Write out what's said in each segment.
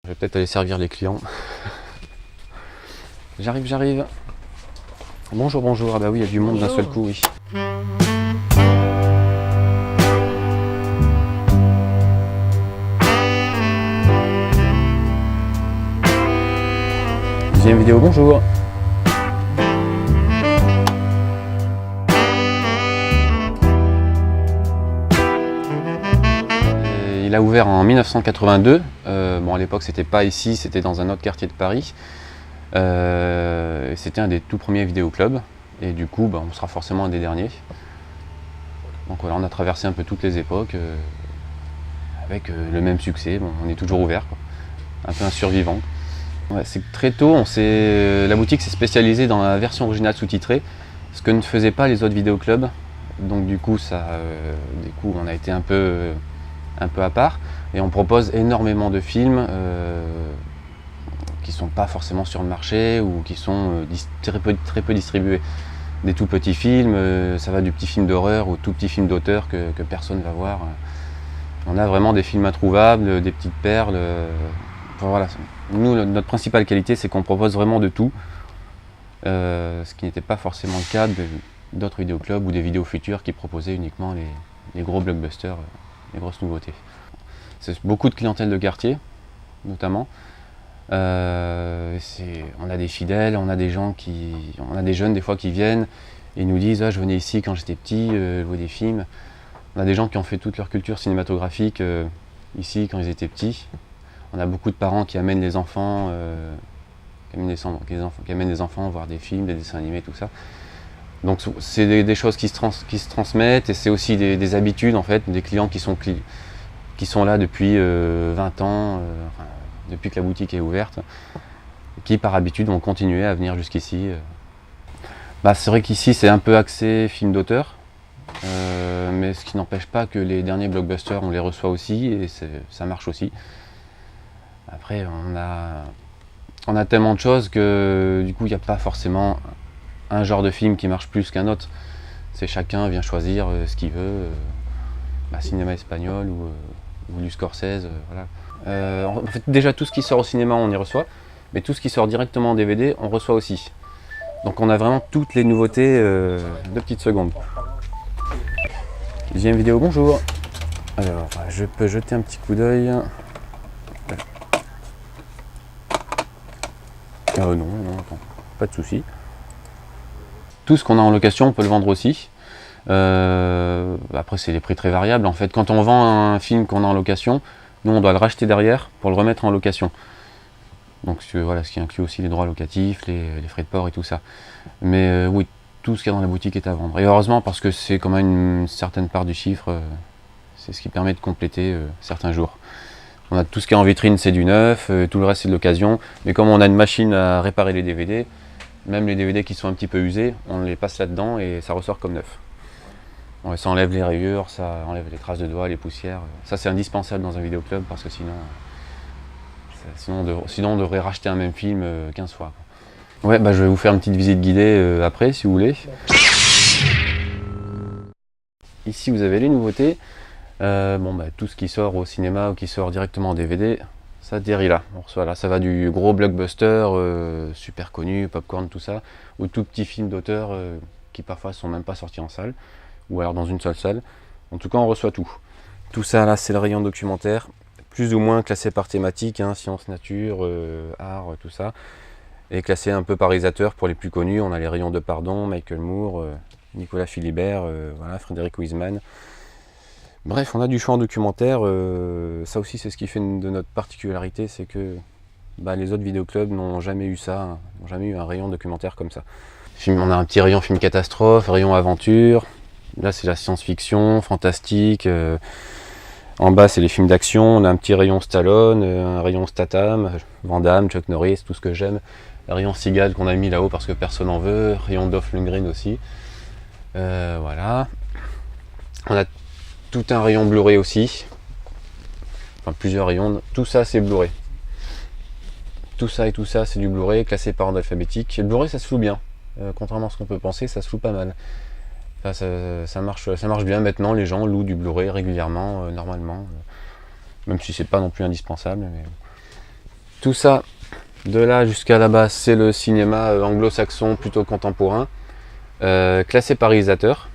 Je vais peut-être aller servir les clients. J'arrive. Bonjour, bonjour. Ah bah oui, il y a du monde d'un seul coup, oui. Deuxième vidéo, bonjour. Il a ouvert en 1982. Bon, à l'époque, c'était pas ici, c'était dans un autre quartier de Paris. C'était un des tout premiers vidéoclubs. Et du coup, on sera forcément un des derniers. Donc voilà, on a traversé un peu toutes les époques avec le même succès. Bon, on est toujours ouvert, quoi. Un peu un survivant. Ouais, c'est que très tôt, la boutique s'est spécialisée dans la version originale sous-titrée, ce que ne faisaient pas les autres vidéoclubs. Donc du coup, on a été un peu à part. Et on propose énormément de films qui ne sont pas forcément sur le marché ou qui sont très peu distribués. Des tout petits films, ça va du petit film d'horreur au tout petit film d'auteur que personne ne va voir. On a vraiment des films introuvables, des petites perles. Enfin, voilà. Nous, notre principale qualité, c'est qu'on propose vraiment de tout, ce qui n'était pas forcément le cas d'autres vidéoclubs ou des vidéos futures qui proposaient uniquement les gros blockbusters, les grosses nouveautés. C'est beaucoup de clientèle de quartier, notamment. On a des fidèles, on a des jeunes des fois qui viennent et nous disent ah, je venais ici quand j'étais petit, je vois des films. On a des gens qui ont fait toute leur culture cinématographique ici quand ils étaient petits. On a beaucoup de parents qui amènent les enfants, qui amènent les enfants voir des films, des dessins animés, tout ça. Donc c'est des choses qui se transmettent et c'est aussi des habitudes en fait, des clients qui sont là depuis 20 ans, depuis que la boutique est ouverte, qui par habitude vont continuer à venir jusqu'ici. C'est vrai qu'ici c'est un peu axé film d'auteur, mais ce qui n'empêche pas que les derniers blockbusters on les reçoit aussi et ça marche aussi. Après on a tellement de choses que du coup il n'y a pas forcément un genre de film qui marche plus qu'un autre. C'est chacun vient choisir ce qu'il veut, cinéma espagnol ou du Scorsese, voilà. En fait, déjà tout ce qui sort au cinéma on y reçoit, mais tout ce qui sort directement en DVD on reçoit aussi. Donc on a vraiment toutes les nouveautés, 2 petites secondes. Deuxième vidéo, bonjour. Alors je peux jeter un petit coup d'œil. Non, attends, pas de souci. Tout ce qu'on a en location on peut le vendre aussi. Après c'est les prix très variables. En fait quand on vend un film qu'on a en location, nous on doit le racheter derrière pour le remettre en location. Donc voilà, ce qui inclut aussi les droits locatifs, les frais de port et tout ça. Mais oui, tout ce qu'il y a dans la boutique est à vendre. Et heureusement parce que c'est quand même une certaine part du chiffre, c'est ce qui permet de compléter certains jours. On a tout ce qui est en vitrine, c'est du neuf, tout le reste c'est de l'occasion. Mais comme on a une machine à réparer les DVD, même les DVD qui sont un petit peu usés, on les passe là-dedans et ça ressort comme neuf. Ouais, ça enlève les rayures, ça enlève les traces de doigts, les poussières. Ça c'est indispensable dans un vidéoclub parce que sinon on devrait racheter un même film 15 fois. Ouais, je vais vous faire une petite visite guidée après si vous voulez. Ici vous avez les nouveautés. Tout ce qui sort au cinéma ou qui sort directement en DVD, ça atterrit là. On reçoit là, ça va du gros blockbuster super connu, popcorn, tout ça, aux tout petits films d'auteur qui parfois sont même pas sortis en salle, ou alors dans une seule salle. En tout cas, on reçoit tout. Tout ça là, c'est le rayon documentaire, plus ou moins classé par thématique, sciences, nature, art, tout ça, et classé un peu par réalisateur pour les plus connus. On a les rayons Depardieu, Michael Moore, Nicolas Philibert, voilà, Frédéric Wiseman. Bref, on a du choix en documentaire, ça aussi c'est ce qui fait de notre particularité, c'est que les autres vidéoclubs n'ont jamais eu ça, n'ont jamais eu un rayon documentaire comme ça. On a un petit rayon film catastrophe, rayon aventure, là c'est la science-fiction, fantastique, en bas c'est les films d'action, on a un petit rayon Stallone, un rayon Statham, Van Damme, Chuck Norris, tout ce que j'aime, le rayon Seagal qu'on a mis là-haut parce que personne n'en veut, rayon Dolph Lundgren aussi, voilà. On a tout un rayon Blu-ray aussi, enfin plusieurs rayons, tout ça c'est Blu-ray. Tout ça et tout ça c'est du Blu-ray, classé par ordre alphabétique. Et le Blu-ray ça se floue bien, contrairement à ce qu'on peut penser, ça se floue pas mal. Enfin, ça marche bien maintenant, les gens louent du Blu-ray régulièrement, normalement, même si c'est pas non plus indispensable. Mais... tout ça, de là jusqu'à là-bas, c'est le cinéma anglo-saxon plutôt contemporain, classé par réalisateur.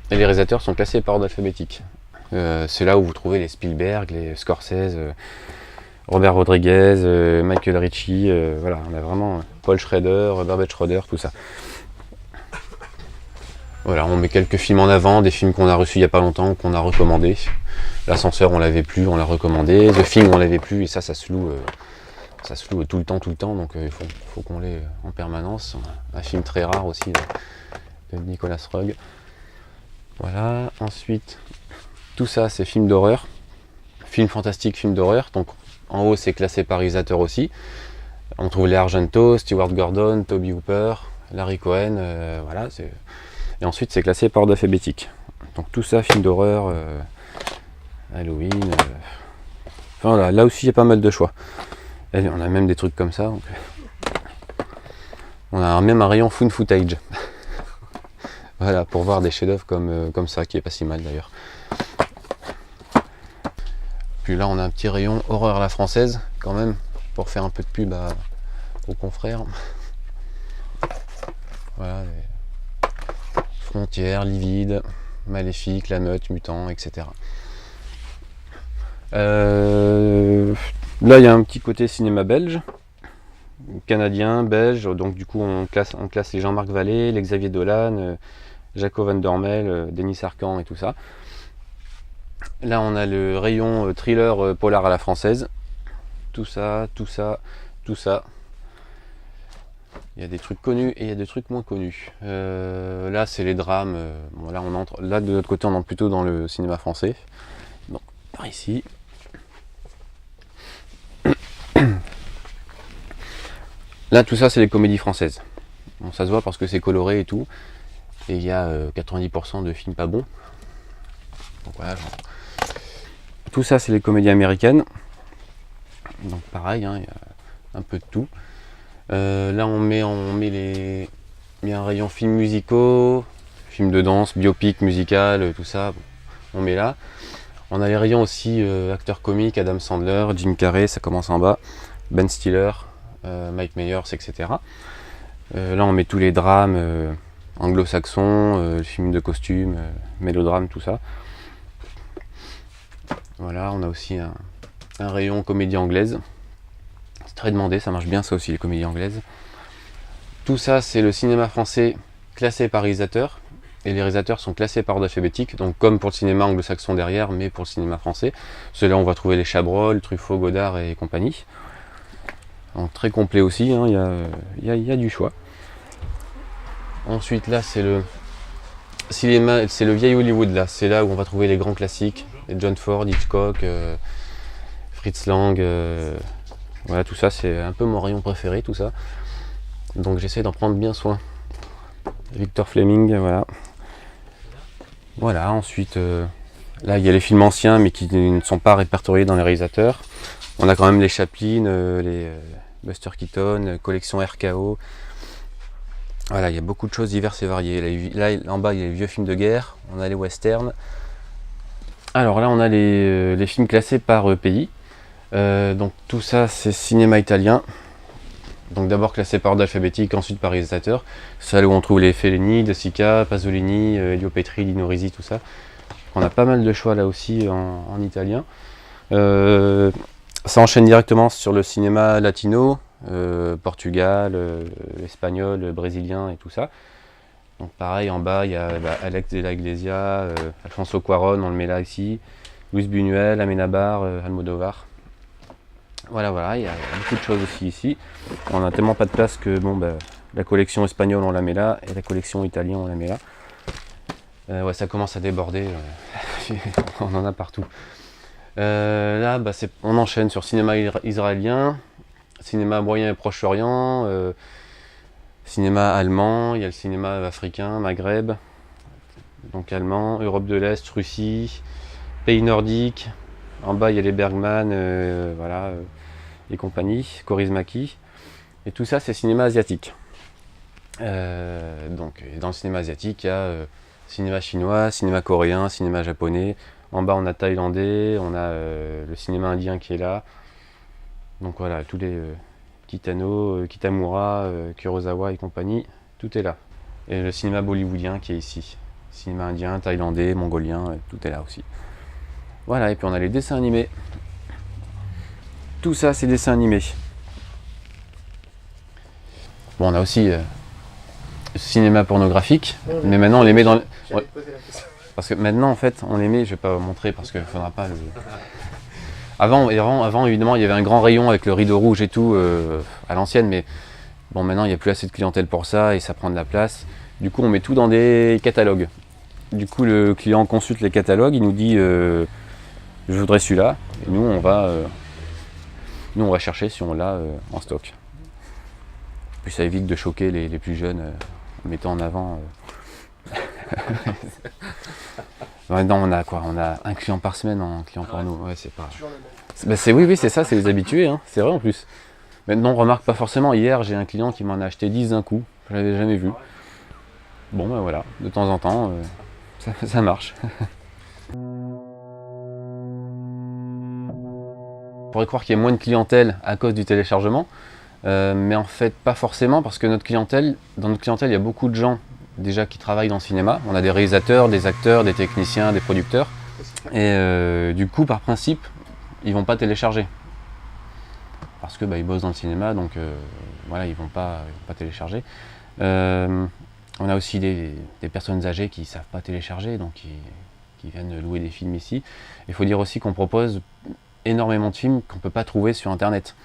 Et les réalisateurs sont classés par ordre alphabétique. C'est là où vous trouvez les Spielberg, les Scorsese, Robert Rodriguez, Michael Ritchie, voilà, on a vraiment Paul Schrader, Herbert Schroeder, tout ça. Voilà, on met quelques films en avant, des films qu'on a reçus il n'y a pas longtemps, qu'on a recommandés. L'ascenseur, on l'avait plus, on l'a recommandé. The Thing, on l'avait plus, et ça se loue tout le temps, donc il faut qu'on l'ait en permanence. Un film très rare aussi de Nicolas Roeg. Voilà, ensuite, tout ça c'est film d'horreur, film fantastique, film d'horreur. Donc en haut c'est classé par réalisateur aussi. On trouve les Argento, Stewart Gordon, Toby Hooper, Larry Cohen, voilà. Et ensuite c'est classé par ordre alphabétique. Donc tout ça, film d'horreur, Halloween. Enfin voilà, là aussi il y a pas mal de choix. Et on a même des trucs comme ça. Donc, on a même un rayon found footage. Voilà, pour voir des chefs-d'œuvre comme ça, qui est pas si mal d'ailleurs. Puis là, on a un petit rayon horreur à la française, quand même, pour faire un peu de pub aux confrères. Voilà, les Frontières, Livide, Maléfique, La Meute, Mutant, etc. Là, il y a un petit côté cinéma belge, canadien, belge, donc du coup, on classe les Jean-Marc Vallée, les Xavier Dolan, Jaco Van Dormel, Denis Arcand et tout ça. Là on a le rayon thriller polar à la française. Tout ça. Il y a des trucs connus et il y a des trucs moins connus. Là c'est les drames. Bon, là on entre. Là de notre côté on entre plutôt dans le cinéma français. Donc par ici. Là tout ça c'est les comédies françaises. Bon, ça se voit parce que c'est coloré et tout. Et il y a 90% de films pas bons. Donc voilà, tout ça c'est les comédies américaines. Donc pareil, hein, il y a un peu de tout. Là on met les. Il y a un rayon films musicaux, films de danse, biopic, musical, tout ça. On met là. On a les rayons aussi acteurs comiques, Adam Sandler, Jim Carrey, ça commence en bas, Ben Stiller, Mike Myers, etc. Là on met tous les drames anglo-saxons, films de costumes, mélodrames, tout ça. Voilà, on a aussi un rayon comédie anglaise. C'est très demandé, ça marche bien ça aussi, les comédies anglaises. Tout ça, c'est le cinéma français classé par réalisateur. Et les réalisateurs sont classés par ordre alphabétique, donc comme pour le cinéma anglo-saxon derrière, mais pour le cinéma français. Ceux-là, on va trouver les Chabrol, Truffaut, Godard et compagnie. Donc très complet aussi, hein, y a du choix. Ensuite, là, c'est le cinéma, c'est le vieil Hollywood, là. C'est là où on va trouver les grands classiques, les John Ford, Hitchcock, Fritz Lang. Voilà, tout ça, c'est un peu mon rayon préféré, tout ça. Donc j'essaie d'en prendre bien soin. Victor Fleming, voilà. Voilà, ensuite, là, il y a les films anciens, mais qui ne sont pas répertoriés dans les réalisateurs. On a quand même les Chaplin, les Buster Keaton, collection RKO. Voilà, il y a beaucoup de choses diverses et variées. Là, en bas, il y a les vieux films de guerre, on a les westerns. Alors là, on a les films classés par pays. Donc tout ça, c'est cinéma italien. Donc d'abord classé par ordre alphabétique, ensuite par réalisateur. C'est là où on trouve les Fellini, De Sica, Pasolini, Elio Petri, Dino Risi, tout ça. On a pas mal de choix là aussi en italien. Ça enchaîne directement sur le cinéma latino, Portugal, espagnol, brésilien et tout ça. Donc pareil, en bas, il y a Alex de la Iglesia, Alfonso Cuarón, on le met là ici, Luis Buñuel, Amenábar, Almodóvar. Voilà, il y a beaucoup de choses aussi ici. On n'a tellement pas de place que la collection espagnole on la met là et la collection italienne on la met là. Ouais, ça commence à déborder, on en a partout. Là, on enchaîne sur cinéma israélien, cinéma moyen et Proche-Orient, cinéma allemand, il y a le cinéma africain, Maghreb, donc allemand, Europe de l'Est, Russie, pays nordiques. En bas, il y a les Bergman, voilà, et compagnie, Kaurismäki. Et tout ça, c'est cinéma asiatique. Donc, dans le cinéma asiatique, il y a cinéma chinois, cinéma coréen, cinéma japonais. En bas, on a thaïlandais, on a le cinéma indien qui est là. Donc voilà, tous les Kitano, Kitamura, Kurosawa et compagnie, tout est là. Et le cinéma bollywoodien qui est ici. Cinéma indien, thaïlandais, mongolien, tout est là aussi. Voilà, et puis on a les dessins animés. Tout ça, c'est dessins animés. Bon, on a aussi cinéma pornographique, mais maintenant on les met dans... Ouais. Parce que maintenant, en fait, on les met, je vais pas vous montrer parce qu'il faudra pas le... Avant, évidemment, il y avait un grand rayon avec le rideau rouge et tout, à l'ancienne, mais bon, maintenant, il n'y a plus assez de clientèle pour ça et ça prend de la place. Du coup, on met tout dans des catalogues. Du coup, le client consulte les catalogues, il nous dit je voudrais celui-là, et nous, on va chercher si on l'a en stock. Puis ça évite de choquer les plus jeunes en mettant en avant. Maintenant, on a quoi? On a un client par semaine en client porno. Ouais, c'est pas. Bah, oui, c'est ça, c'est les habitués, hein. C'est vrai en plus. Maintenant, on remarque pas forcément. Hier, j'ai un client qui m'en a acheté 10 d'un coup. Je l'avais jamais vu. Bon, ben voilà, de temps en temps, ça marche. On pourrait croire qu'il y a moins de clientèle à cause du téléchargement, mais en fait, pas forcément, parce que dans notre clientèle, il y a beaucoup de gens déjà qui travaillent dans le cinéma. On a des réalisateurs, des acteurs, des techniciens, des producteurs. Et du coup, par principe, ils vont pas télécharger. Parce que ils bossent dans le cinéma, donc voilà, ils vont pas télécharger. On a aussi des personnes âgées qui ne savent pas télécharger, donc qui viennent louer des films ici. Il faut dire aussi qu'on propose énormément de films qu'on ne peut pas trouver sur Internet.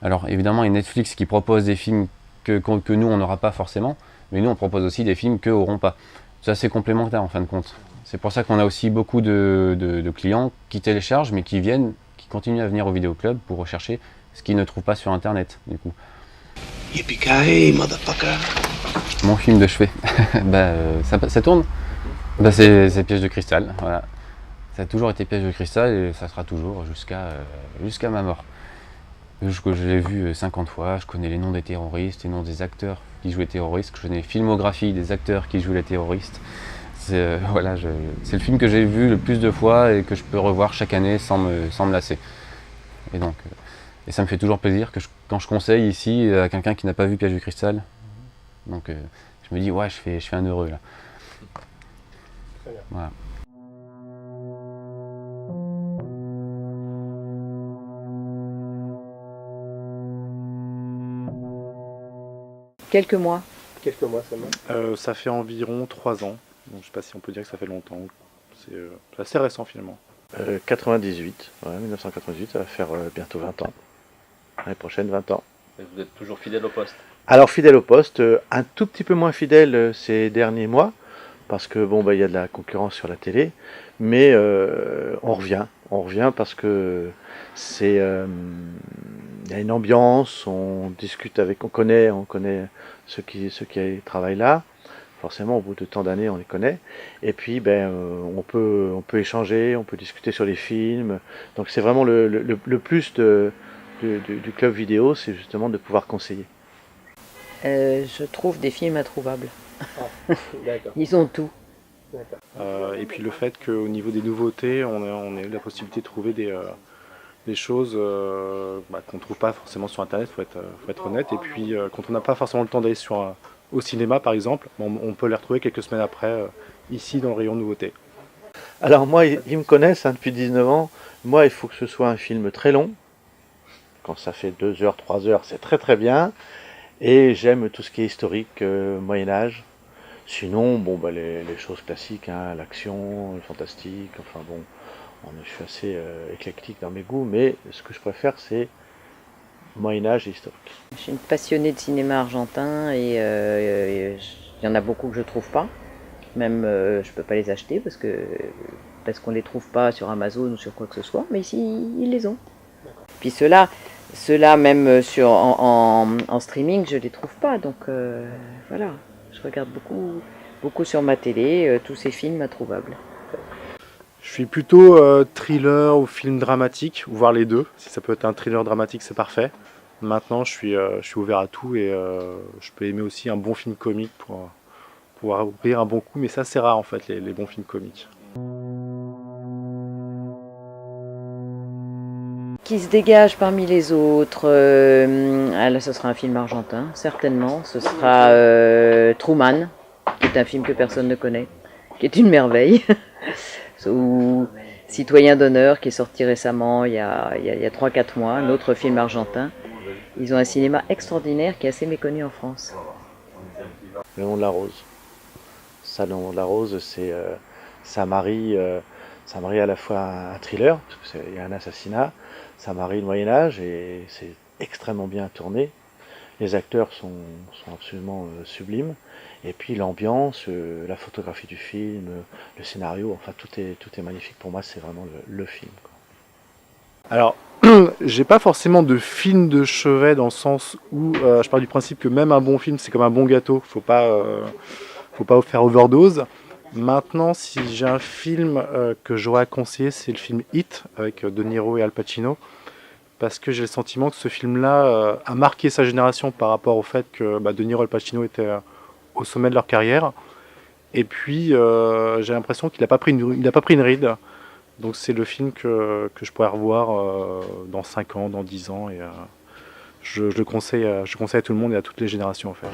Alors évidemment, il y a Netflix qui propose des films que nous, on n'aura pas forcément, mais nous, on propose aussi des films qu'eux n'auront pas. Ça, c'est complémentaire en fin de compte. C'est pour ça qu'on a aussi beaucoup de clients qui téléchargent, mais qui continuent à venir au vidéoclub pour rechercher ce qu'ils ne trouvent pas sur Internet, du coup. Yippee-ki-yay, motherfucker! Mon film de chevet, ça tourne. C'est Piège de cristal, voilà. Ça a toujours été Piège de cristal et ça sera toujours jusqu'à ma mort. Je l'ai vu 50 fois, je connais les noms des terroristes, les noms des acteurs qui jouent les terroristes, je connais les filmographies des acteurs qui jouent les terroristes. C'est le film que j'ai vu le plus de fois et que je peux revoir chaque année sans me lasser. Et donc, ça me fait toujours plaisir quand je conseille ici à quelqu'un qui n'a pas vu Piège du cristal. Donc je me dis ouais, je fais un heureux là. Très bien. Voilà. Quelques mois. Quelques mois seulement. Ça fait environ 3 ans, donc je sais pas si on peut dire que ça fait longtemps. C'est assez récent finalement. 98, ouais, 1998, ça va faire bientôt 20 ans. L'année prochaine, 20 ans. Et vous êtes toujours fidèle au poste? Alors fidèle au poste, un tout petit peu moins fidèle ces derniers mois, parce que bon, il y a de la concurrence sur la télé, mais on revient parce que c'est, il y a une ambiance, on discute avec, on connaît ceux qui travaillent là. Forcément, au bout de tant d'années, on les connaît. Et puis, on peut échanger, on peut discuter sur les films. Donc, c'est vraiment le plus du club vidéo, c'est justement de pouvoir conseiller. Je trouve des films introuvables. D'accord. Ils ont tout. Et puis le fait qu'au niveau des nouveautés, on ait la possibilité de trouver des choses qu'on ne trouve pas forcément sur Internet, faut être honnête. Et puis, quand on n'a pas forcément le temps d'aller au cinéma, par exemple, on peut les retrouver quelques semaines après, ici, dans le rayon nouveautés. Alors moi, ils me connaissent depuis 19 ans. Moi, il faut que ce soit un film très long. Quand ça fait 2 heures, 3 heures, c'est très très bien. Et j'aime tout ce qui est historique, Moyen-Âge. Sinon, les choses classiques, hein, l'action, le fantastique, enfin bon, je suis assez éclectique dans mes goûts, mais ce que je préfère, c'est Moyen-Âge et historique. Je suis une passionnée de cinéma argentin et il y en a beaucoup que je trouve pas. Même je peux pas les acheter parce qu'on les trouve pas sur Amazon ou sur quoi que ce soit, mais ici ils les ont. Puis ceux-là même en streaming, je les trouve pas, donc voilà. Je regarde beaucoup sur ma télé, tous ces films introuvables. Je suis plutôt thriller ou film dramatique, ou voir les deux. Si ça peut être un thriller dramatique, c'est parfait. Maintenant, je suis ouvert à tout et je peux aimer aussi un bon film comique pour pouvoir rire un bon coup, mais ça c'est rare en fait, les bons films comiques. qui se dégage parmi les autres, là, ce sera un film argentin, certainement. Ce sera Truman, qui est un film que personne ne connaît, qui est une merveille. Ou Citoyen d'honneur, qui est sorti récemment, il y a 3-4 mois, un autre film argentin. Ils ont un cinéma extraordinaire qui est assez méconnu en France. Le nom de la rose. Ça, le nom de la rose, c'est ça marie à la fois un thriller, parce qu'il y a un assassinat, ça marie le Moyen-Âge et c'est extrêmement bien tourné. Les acteurs sont absolument sublimes. Et puis l'ambiance, la photographie du film, le scénario, enfin tout est magnifique. Pour moi, c'est vraiment le film, quoi. Alors, j'ai pas forcément de film de chevet dans le sens où je pars du principe que même un bon film, c'est comme un bon gâteau. Faut pas faire overdose. Maintenant, si j'ai un film que j'aurais à conseiller, c'est le film Hit avec De Niro et Al Pacino. Parce que j'ai le sentiment que ce film-là a marqué sa génération par rapport au fait que De Niro et Al Pacino étaient au sommet de leur carrière. Et puis, j'ai l'impression qu'il n'a pas pris une ride. Donc c'est le film que je pourrais revoir dans 5 ans, dans 10 ans. Et je le conseille à tout le monde et à toutes les générations en fait.